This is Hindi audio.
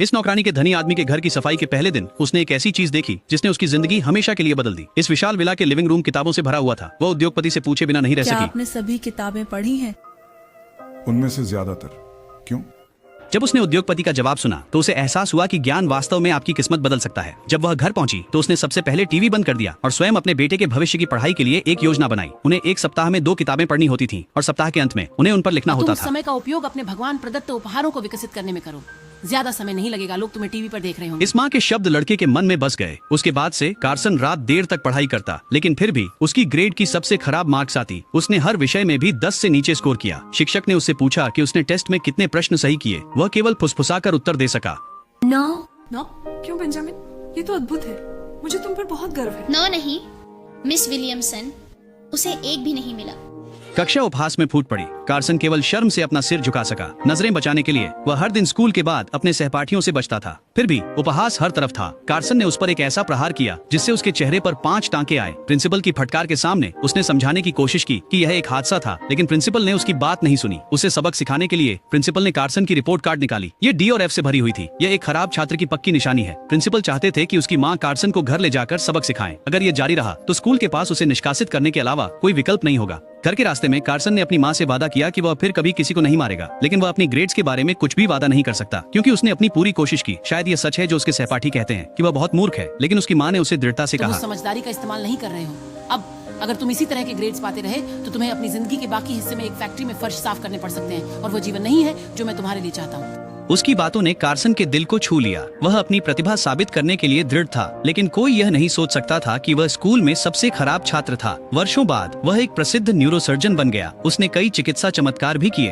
इस नौकरानी के धनी आदमी के घर की सफाई के पहले दिन उसने एक ऐसी चीज देखी जिसने उसकी जिंदगी हमेशा के लिए बदल दी। इस विशाल विला के लिविंग रूम किताबों से भरा हुआ था। वह उद्योगपति से पूछे बिना नहीं रह क्या सकी। आपने सभी किताबें पढ़ी हैं? उनमें से ज्यादातर। क्यों? जब उसने उद्योगपति का जवाब सुना तो उसे एहसास हुआ कि ज्ञान वास्तव में आपकी किस्मत बदल सकता है। जब वह घर पहुंची तो उसने सबसे पहले टीवी बंद कर दिया और स्वयं अपने बेटे के भविष्य की पढ़ाई के लिए एक योजना बनाई। उन्हें एक सप्ताह में 2 किताबें पढ़नी होती थीं और सप्ताह के अंत में उन्हें उन पर लिखना होता था। समय का उपयोग अपने भगवान प्रदत्त उपहारों को विकसित करने में करो। ज्यादा समय नहीं लगेगा, लोग तुम्हें टीवी पर देख रहे होंगे। इस माँ के शब्द लड़के के मन में बस गए। उसके बाद से कार्सन रात देर तक पढ़ाई करता, लेकिन फिर भी उसकी ग्रेड की सबसे खराब मार्क्स आती। उसने हर विषय में भी 10 से नीचे स्कोर किया। शिक्षक ने उससे पूछा कि उसने टेस्ट में कितने प्रश्न सही किए। वह केवल फुसफुसाकर उत्तर दे सका, नो। नो? क्यों बेंजामिन? ये तो अद्भुत है। मुझे तुम पर बहुत गर्व है। नो नहीं, मिस विलियमसन, उसे एक भी नहीं मिला। कक्षा उपहास में फूट पड़ी। कार्सन केवल शर्म से अपना सिर झुका सका। नजरें बचाने के लिए वह हर दिन स्कूल के बाद अपने सहपाठियों से बचता था। फिर भी उपहास हर तरफ था। कार्सन ने उस पर एक ऐसा प्रहार किया जिससे उसके चेहरे पर 5 टांके आए। प्रिंसिपल की फटकार के सामने उसने समझाने की कोशिश की कि यह एक हादसा था, लेकिन प्रिंसिपल ने उसकी बात नहीं सुनी। उसे सबक सिखाने के लिए प्रिंसिपल ने कार्सन की रिपोर्ट कार्ड निकाली। ये D और F से भरी हुई थी। यह एक खराब छात्र की पक्की निशानी है। प्रिंसिपल चाहते थे कि उसकी माँ कार्सन को घर ले जाकर सबक सिखाएं। अगर ये जारी रहा तो स्कूल के पास उसे निष्कासित करने के अलावा कोई विकल्प नहीं होगा। घर के रास्ते में कार्सन ने अपनी माँ से वादा किया कि वह फिर कभी किसी को नहीं मारेगा, लेकिन वह अपनी ग्रेड्स के बारे में कुछ भी वादा नहीं कर सकता क्योंकि उसने अपनी पूरी कोशिश की। शायद यह सच है जो उसके सहपाठी कहते हैं कि वह बहुत मूर्ख है, लेकिन उसकी माँ ने उसे दृढ़ता से कहा, समझदारी का इस्तेमाल नहीं कर रहे हो। अब अगर तुम इसी तरह के ग्रेड्स पाते रहे तो तुम्हें अपनी जिंदगी के बाकी हिस्से में एक फैक्ट्री में फर्श साफ करने पड़ सकते हैं, और वो जीवन नहीं है जो मैं तुम्हारे लिए चाहता हूँ। उसकी बातों ने कार्सन के दिल को छू लिया। वह अपनी प्रतिभा साबित करने के लिए दृढ़ था, लेकिन कोई यह नहीं सोच सकता था कि वह स्कूल में सबसे खराब छात्र था। वर्षों बाद वह एक प्रसिद्ध न्यूरोसर्जन बन गया। उसने कई चिकित्सा चमत्कार भी किए।